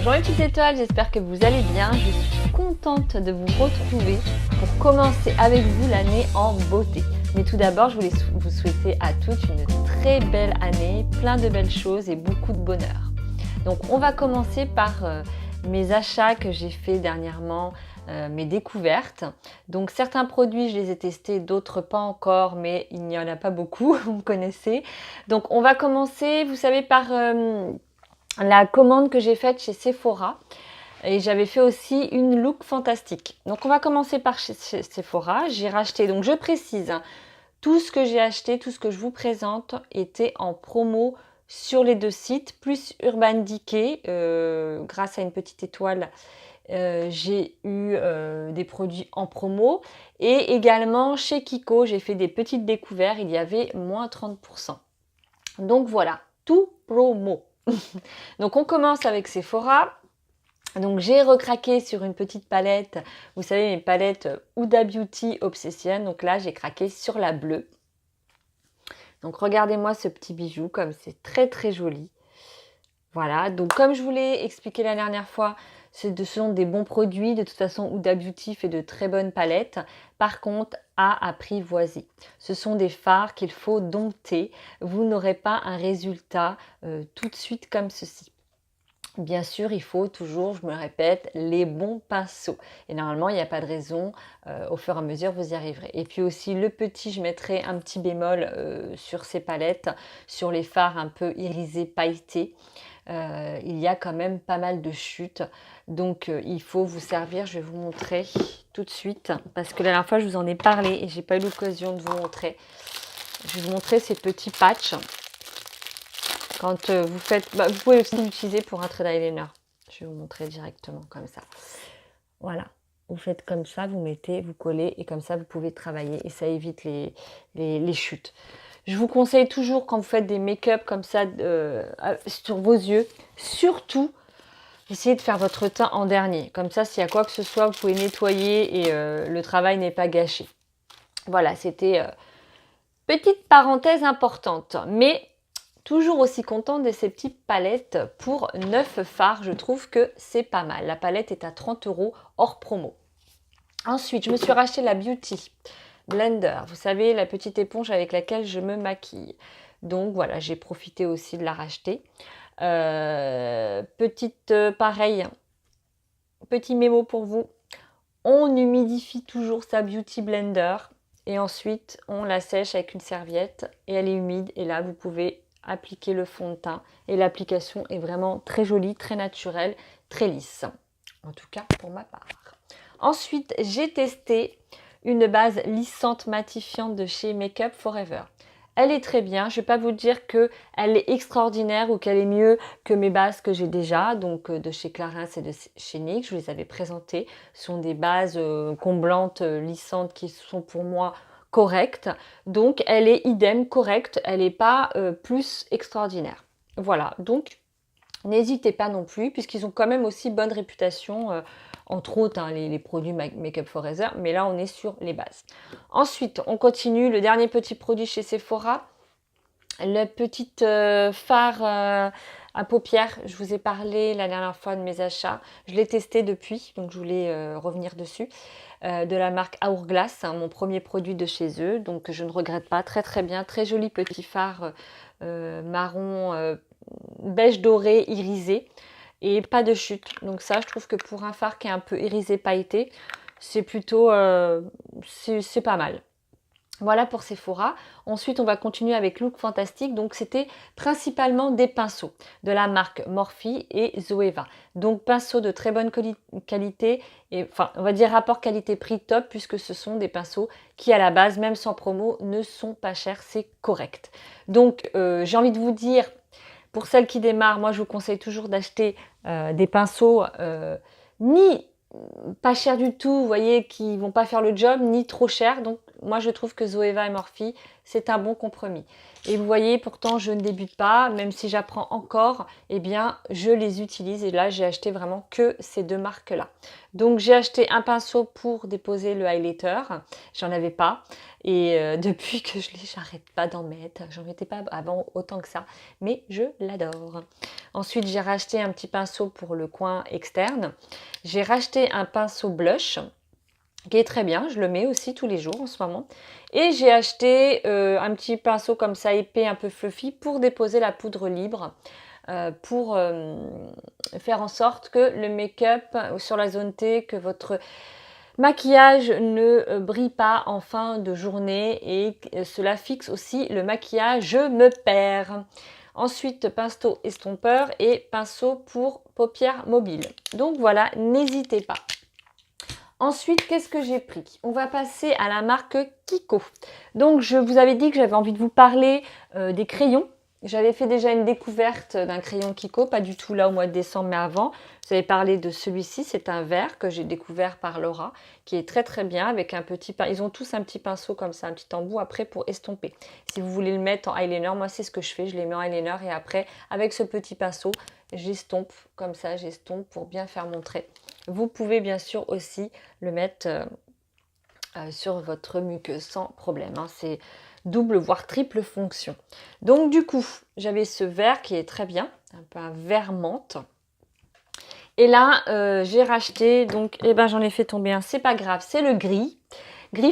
Bonjour mes petites étoiles, j'espère que vous allez bien. Je suis contente de vous retrouver pour commencer avec vous l'année en beauté. Mais tout d'abord, je voulais vous souhaiter à toutes une très belle année, plein de belles choses et beaucoup de bonheur. Donc on va commencer par mes achats que j'ai fait dernièrement, mes découvertes. Donc certains produits, je les ai testés, d'autres pas encore, mais il n'y en a pas beaucoup, vous me connaissez. Donc on va commencer, vous savez, par la commande que j'ai faite chez Sephora. Et j'avais fait aussi une look fantastique. Donc on va commencer par chez Sephora. J'ai racheté, donc je précise, tout ce que j'ai acheté, tout ce que je vous présente était en promo sur les deux sites, plus Urban Decay, grâce à une petite étoile. J'ai eu des produits en promo et également chez Kiko, j'ai fait des petites découvertes, il y avait moins 30%. Donc voilà, tout promo. Donc on commence avec Sephora. Donc j'ai recraqué sur une petite palette, vous savez mes palettes Huda Beauty Obsession. Donc là j'ai craqué sur la bleue. Donc regardez-moi ce petit bijou, comme c'est très très joli. Voilà, donc comme je vous l'ai expliqué la dernière fois, ce sont des bons produits. De toute façon, Huda Beauty fait de très bonnes palettes. Par contre, à apprivoiser. Ce sont des fards qu'il faut dompter. Vous n'aurez pas un résultat tout de suite comme ceci. Bien sûr, il faut toujours, je me répète, les bons pinceaux. Et normalement, il n'y a pas de raison. Au fur et à mesure, vous y arriverez. Et puis aussi, le petit, je mettrai un petit bémol sur ces palettes, sur les fards un peu irisés, pailletés. Il y a quand même pas mal de chutes. Donc, il faut vous servir. Je vais vous montrer tout de suite. Parce que la dernière fois, je vous en ai parlé et j'ai pas eu l'occasion de vous montrer. Je vais vous montrer ces petits patchs. Quand vous faites, vous pouvez aussi l'utiliser pour un trait d'eyeliner. Je vais vous montrer directement comme ça. Voilà, vous faites comme ça, vous mettez, vous collez et comme ça vous pouvez travailler et ça évite les chutes. Je vous conseille toujours quand vous faites des make-up comme ça sur vos yeux, surtout essayez de faire votre teint en dernier. Comme ça, s'il y a quoi que ce soit, vous pouvez nettoyer et le travail n'est pas gâché. Voilà, c'était petite parenthèse importante, mais toujours aussi contente de ces petites palettes pour 9 fards. Je trouve que c'est pas mal. La palette est à 30 € hors promo. Ensuite, je me suis racheté la Beauty Blender. Vous savez, la petite éponge avec laquelle je me maquille. Donc voilà, j'ai profité aussi de la racheter. Pareil, petit mémo pour vous. On humidifie toujours sa Beauty Blender. Et ensuite, on la sèche avec une serviette et elle est humide. Et là, vous pouvez appliquer le fond de teint et l'application est vraiment très jolie, très naturelle, très lisse. En tout cas pour ma part. Ensuite, j'ai testé une base lissante matifiante de chez Make Up Forever. Elle est très bien. Je ne vais pas vous dire qu'elle est extraordinaire ou qu'elle est mieux que mes bases que j'ai déjà, donc de chez Clarins et de chez NYX. Je vous les avais présentées. Ce sont des bases comblantes, lissantes qui sont pour moi correcte, donc elle est idem correcte, elle n'est pas plus extraordinaire. Voilà, donc n'hésitez pas non plus, puisqu'ils ont quand même aussi bonne réputation, entre autres les produits Make Up Forever, mais là on est sur les bases. Ensuite, on continue, le dernier petit produit chez Sephora, le petit fard à paupières. Je vous ai parlé la dernière fois de mes achats, je l'ai testé depuis, donc je voulais revenir dessus. De la marque Hourglass, mon premier produit de chez eux, donc je ne regrette pas, très très bien, très joli petit phare marron beige doré irisé et pas de chute. Donc ça, je trouve que pour un phare qui est un peu irisé pailleté, c'est plutôt c'est pas mal. Voilà pour Sephora. Ensuite, on va continuer avec Look Fantastique. Donc, c'était principalement des pinceaux de la marque Morphe et Zoeva. Donc, pinceaux de très bonne qualité et enfin, on va dire rapport qualité-prix top puisque ce sont des pinceaux qui, à la base, même sans promo, ne sont pas chers. C'est correct. Donc, j'ai envie de vous dire, pour celles qui démarrent, moi, je vous conseille toujours d'acheter des pinceaux ni pas chers du tout, vous voyez, qui vont pas faire le job, ni trop chers. Donc, moi je trouve que Zoeva et Morphe, c'est un bon compromis. Et vous voyez, pourtant je ne débute pas, même si j'apprends encore, eh bien je les utilise. Et là j'ai acheté vraiment que ces deux marques-là. Donc j'ai acheté un pinceau pour déposer le highlighter, j'en avais pas. Et depuis que je l'ai, j'arrête pas d'en mettre. J'en mettais pas avant autant que ça, mais je l'adore. Ensuite j'ai racheté un petit pinceau pour le coin externe. J'ai racheté un pinceau blush qui est très bien, je le mets aussi tous les jours en ce moment. Et j'ai acheté un petit pinceau comme ça épais, un peu fluffy, pour déposer la poudre libre, pour faire en sorte que le make-up sur la zone T, que votre maquillage ne brille pas en fin de journée, et cela fixe aussi le maquillage. Je me perds. Ensuite, pinceau estompeur et pinceau pour paupières mobiles. Donc voilà, n'hésitez pas. Ensuite, qu'est-ce que j'ai pris? On va passer à la marque Kiko. Donc, je vous avais dit que j'avais envie de vous parler des crayons. J'avais fait déjà une découverte d'un crayon Kiko, pas du tout là au mois de décembre, mais avant. Vous avez parlé de celui-ci, c'est un vert que j'ai découvert par Laura, qui est très très bien avec un petit pinceau. Ils ont tous un petit pinceau comme ça, un petit embout après pour estomper. Si vous voulez le mettre en eyeliner, moi c'est ce que je fais, je les mets en eyeliner et après, avec ce petit pinceau, j'estompe comme ça, j'estompe pour bien faire mon trait. Vous pouvez bien sûr aussi le mettre sur votre muqueuse sans problème. Hein. C'est double voire triple fonction. Donc du coup, j'avais ce vert qui est très bien, un peu un vert menthe. Et là, j'ai racheté, donc j'en ai fait tomber un, c'est pas grave, c'est le gris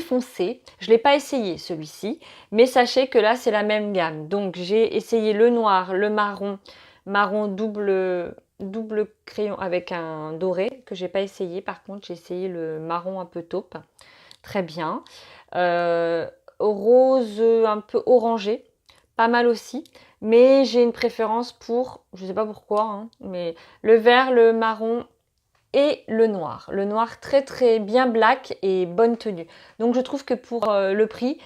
foncé. Je ne l'ai pas essayé celui-ci, mais sachez que là, c'est la même gamme. Donc j'ai essayé le noir, le marron double crayon avec un doré que j'ai pas essayé. Par contre, j'ai essayé le marron un peu taupe. Très bien. Rose un peu orangé. Pas mal aussi. Mais j'ai une préférence pour, je sais pas pourquoi, hein, mais le vert, le marron et le noir. Le noir très très bien black et bonne tenue. Donc je trouve que pour le prix,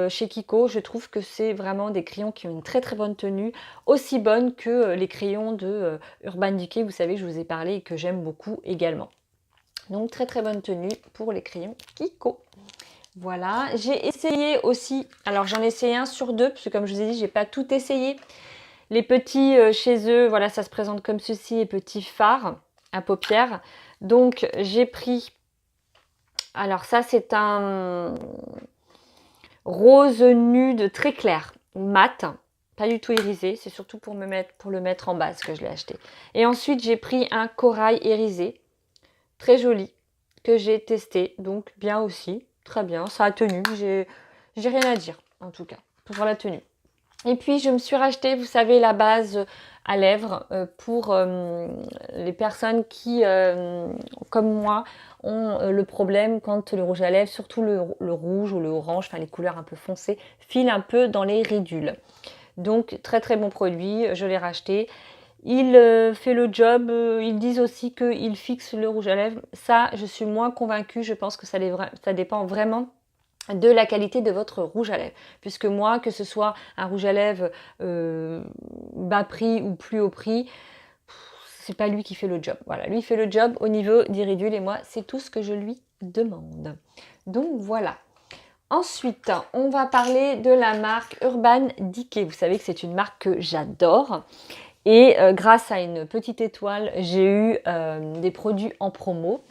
chez Kiko, je trouve que c'est vraiment des crayons qui ont une très très bonne tenue, aussi bonne que les crayons de Urban Decay, vous savez, je vous ai parlé et que j'aime beaucoup également. Donc très très bonne tenue pour les crayons Kiko. Voilà, j'ai essayé aussi, alors j'en ai essayé un sur deux, parce que comme je vous ai dit, j'ai pas tout essayé. Les petits chez eux, voilà, ça se présente comme ceci, les petits fards à paupières. Donc j'ai pris, alors ça c'est un rose nude très clair, mat, pas du tout irisé, c'est surtout pour le mettre en base que je l'ai acheté. Et ensuite j'ai pris un corail irisé, très joli, que j'ai testé, donc bien aussi, très bien, ça a tenu, j'ai rien à dire en tout cas, pour la tenue. Et puis je me suis racheté, vous savez, la base à lèvres pour les personnes qui, comme moi, ont le problème quand le rouge à lèvres, surtout le rouge ou le orange, enfin les couleurs un peu foncées, filent un peu dans les ridules. Donc très très bon produit, je l'ai racheté. Il fait le job, ils disent aussi qu'il fixe le rouge à lèvres. Ça, je suis moins convaincue, je pense que ça dépend vraiment de la qualité de votre rouge à lèvres. Puisque moi, que ce soit un rouge à lèvres bas prix ou plus haut prix, c'est pas lui qui fait le job. Voilà, lui fait le job au niveau des ridules et moi, c'est tout ce que je lui demande. Donc voilà. Ensuite, on va parler de la marque Urban Decay. Vous savez que c'est une marque que j'adore. Et grâce à une petite étoile, j'ai eu des produits en promo.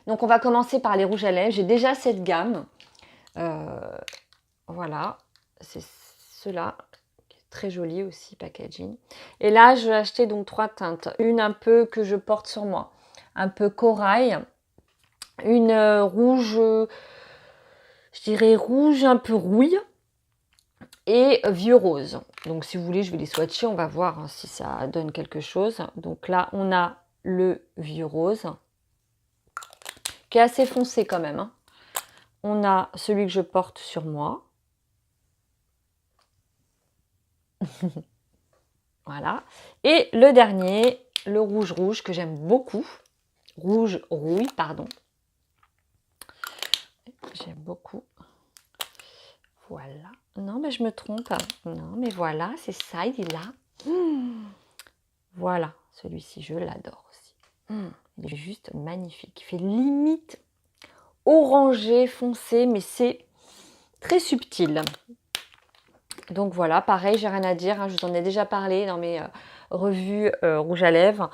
Donc on va commencer par les rouges à lèvres. J'ai déjà cette gamme. Voilà, c'est cela, très joli aussi, packaging. Et là, je vais acheter donc 3 teintes. Une un peu que je porte sur moi, un peu corail. Une rouge, je dirais rouge un peu rouille. Et vieux rose. Donc si vous voulez, je vais les swatcher, on va voir hein, si ça donne quelque chose. Donc là, on a le vieux rose, qui est assez foncé quand même. Hein. On a celui que je porte sur moi. Voilà. Et le dernier, le rouge rouge, que j'aime beaucoup. Rouge rouille, pardon. J'aime beaucoup. Voilà. Non, mais je me trompe. Non, mais voilà, c'est ça, il est là. Voilà, celui-ci, je l'adore aussi. Il est juste magnifique. Il fait limite orangé, foncé, mais c'est très subtil. Donc voilà, pareil, j'ai rien à dire, hein, je vous en ai déjà parlé dans mes revues rouge à lèvres.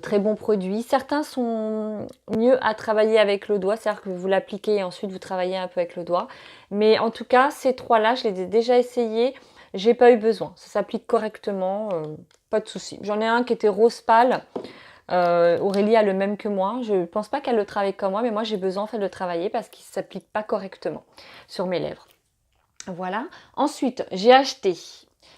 Très bon produit. Certains sont mieux à travailler avec le doigt, c'est-à-dire que vous l'appliquez et ensuite vous travaillez un peu avec le doigt. Mais en tout cas, ces trois-là, je les ai déjà essayés, j'ai pas eu besoin. Ça s'applique correctement, pas de souci. J'en ai un qui était rose pâle. Aurélie a le même que moi. Je ne pense pas qu'elle le travaille comme moi, mais moi j'ai besoin en fait de le travailler parce qu'il ne s'applique pas correctement sur mes lèvres. Voilà. Ensuite, j'ai acheté,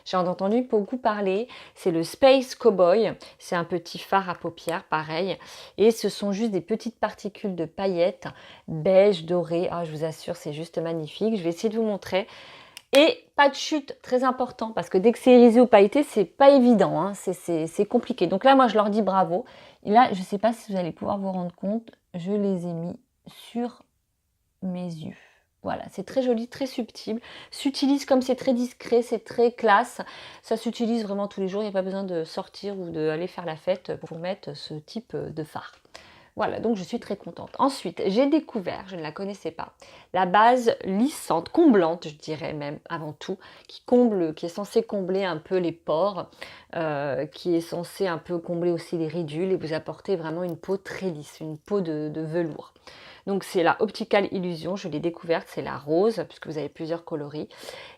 j'en ai entendu beaucoup parler, c'est le Space Cowboy. C'est un petit fard à paupières, pareil. Et ce sont juste des petites particules de paillettes beige, doré. Ah, je vous assure, c'est juste magnifique. Je vais essayer de vous montrer. Et pas de chute, très important, parce que dès que c'est irisé ou pailleté, c'est pas évident, hein, c'est compliqué. Donc là, moi, je leur dis bravo. Et là, je ne sais pas si vous allez pouvoir vous rendre compte, je les ai mis sur mes yeux. Voilà, c'est très joli, très subtil. S'utilise comme c'est très discret, c'est très classe. Ça s'utilise vraiment tous les jours. Il n'y a pas besoin de sortir ou d'aller faire la fête pour mettre ce type de fard. Voilà, donc je suis très contente. Ensuite, j'ai découvert, je ne la connaissais pas, la base lissante, comblante, je dirais même avant tout, qui est censée combler un peu les pores, qui est censée un peu combler aussi les ridules et vous apporter vraiment une peau très lisse, une peau de velours. Donc c'est la Optical Illusion, je l'ai découverte, c'est la rose, puisque vous avez plusieurs coloris.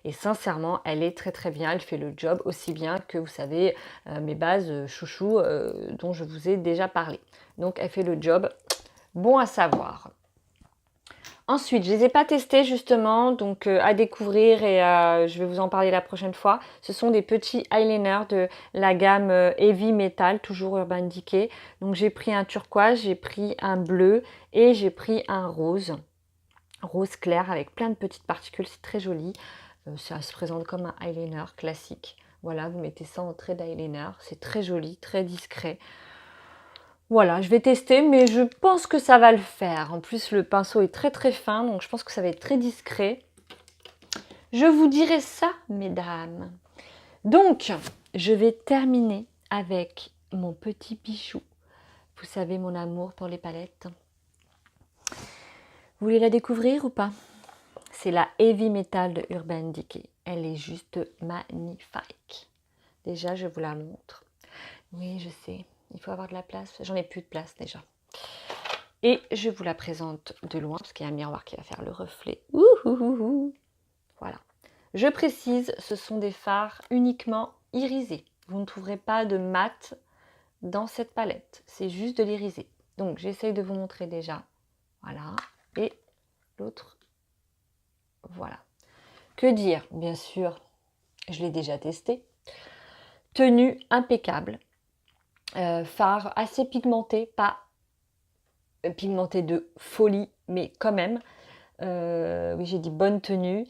Et sincèrement, elle est très très bien, elle fait le job aussi bien que, vous savez, mes bases chouchou dont je vous ai déjà parlé. Donc elle fait le job, bon à savoir. Ensuite, je ne les ai pas testés justement, donc à découvrir et je vais vous en parler la prochaine fois. Ce sont des petits eyeliners de la gamme Heavy Metal, toujours Urban Decay. Donc j'ai pris un turquoise, j'ai pris un bleu et j'ai pris un rose. Rose clair avec plein de petites particules, c'est très joli. Ça se présente comme un eyeliner classique. Voilà, vous mettez ça en trait d'eyeliner, c'est très joli, très discret. Voilà, je vais tester, mais je pense que ça va le faire. En plus, le pinceau est très très fin, donc je pense que ça va être très discret. Je vous dirai ça, mesdames. Donc, je vais terminer avec mon petit bijou. Vous savez, mon amour pour les palettes. Vous voulez la découvrir ou pas? C'est la Heavy Metal de Urban Decay. Elle est juste magnifique. Déjà, je vous la montre. Oui, je sais. Il faut avoir de la place. J'en ai plus de place déjà. Et je vous la présente de loin parce qu'il y a un miroir qui va faire le reflet. Ouh. Voilà. Je précise, ce sont des fards uniquement irisés. Vous ne trouverez pas de mat dans cette palette. C'est juste de l'irisé. Donc, j'essaye de vous montrer déjà. Voilà. Et l'autre. Voilà. Que dire? Bien sûr, je l'ai déjà testé. Tenue impeccable. Fard assez pigmenté, pas pigmenté de folie, mais quand même. Oui, j'ai dit bonne tenue.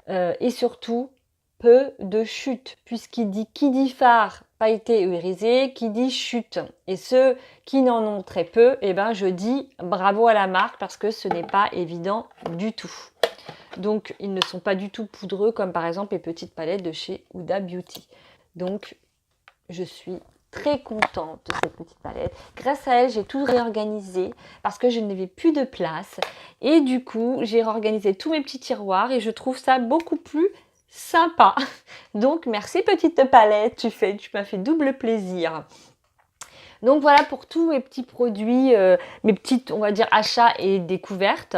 Et surtout, peu de chute, puisqu'il dit qui dit fard pailleté ou irisé, qui dit chute. Et ceux qui n'en ont très peu, eh ben, je dis bravo à la marque parce que ce n'est pas évident du tout. Donc, ils ne sont pas du tout poudreux comme par exemple les petites palettes de chez Huda Beauty. Donc, je suis très contente de cette petite palette. Grâce à elle, j'ai tout réorganisé parce que je n'avais plus de place. Et du coup, j'ai réorganisé tous mes petits tiroirs et je trouve ça beaucoup plus sympa. Donc, merci petite palette, tu m'as fait double plaisir. Donc voilà pour tous mes petits produits, mes petites, on va dire, achats et découvertes.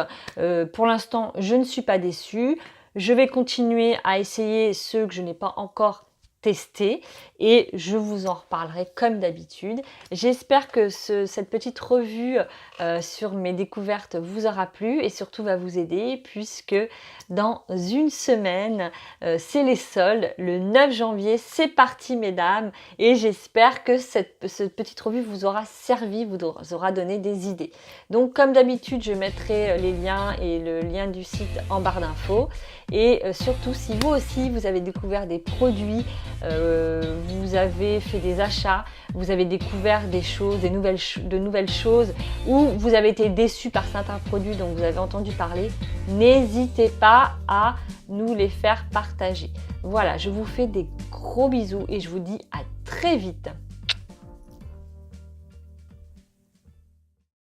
Pour l'instant, je ne suis pas déçue. Je vais continuer à essayer ceux que je n'ai pas encore testés et je vous en reparlerai comme d'habitude. J'espère que cette petite revue sur mes découvertes vous aura plu et surtout va vous aider puisque dans une semaine, c'est les soldes. Le 9 janvier, c'est parti mesdames et j'espère que cette petite revue vous aura servi, vous aura donné des idées. Donc comme d'habitude, je mettrai les liens et le lien du site en barre d'infos et surtout si vous aussi vous avez découvert des produits, vous avez fait des achats, vous avez découvert des choses, de nouvelles choses ou vous avez été déçu par certains produits dont vous avez entendu parler, n'hésitez pas à nous les faire partager. Voilà, je vous fais des gros bisous et je vous dis à très vite.